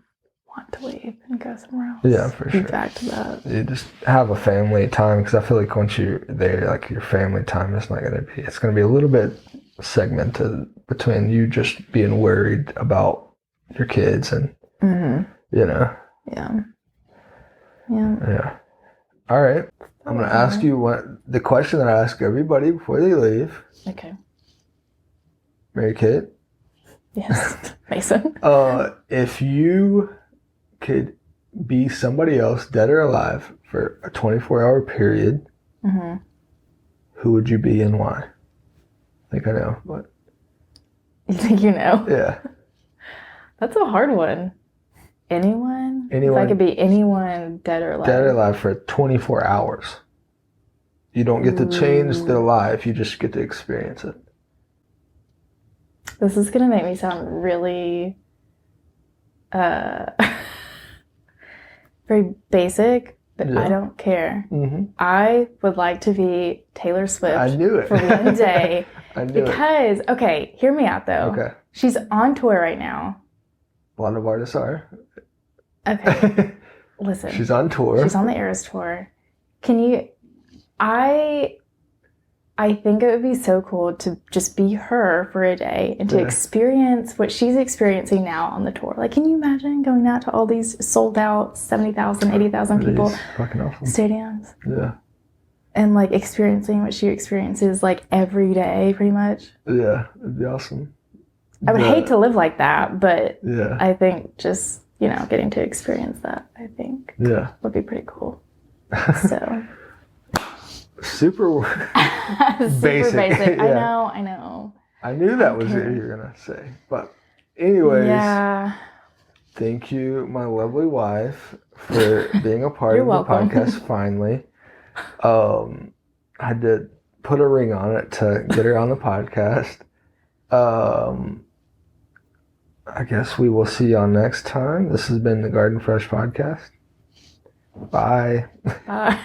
want to leave and go somewhere else. Yeah, for sure. Back to that. You just have a family time, because I feel like once you're there, like, your family time is not gonna be, it's gonna be a little bit segmented between you just being worried about your kids and you know. Yeah. All right, I'm gonna ask you the question that I ask everybody before they leave. Okay. Mary Kate? Yes. Mason? If you could be somebody else, dead or alive, for a 24-hour period, who would you be and why? I think I know, but... You think you know? Yeah. That's a hard one. Anyone? If I could be anyone, dead or alive. Dead or alive for 24 hours. You don't get to change their life, you just get to experience it. This is going to make me sound really very basic, but I don't care. I would like to be Taylor Swift. I knew it. For one day. I knew because, it. Okay, hear me out though. Okay. She's on tour right now. A lot of artists are. Okay. Listen. She's on tour. She's on the Eras tour. Can you... I think it would be so cool to just be her for a day and to experience what she's experiencing now on the tour. Like, can you imagine going out to all these sold out 70,000, 80,000 people fucking awesome. Stadiums? Yeah. And like experiencing what she experiences like every day, pretty much. Yeah, it'd be awesome. I would hate to live like that, but yeah. I think just, you know, getting to experience that, I think would be pretty cool. So... Super basic. I know. I knew that was what you were going to say. But anyways, thank you, my lovely wife, for being a part of the podcast finally. I had to put a ring on it to get her on the podcast. I guess we will see y'all next time. This has been the Garden Fresh Podcast. Bye. Bye.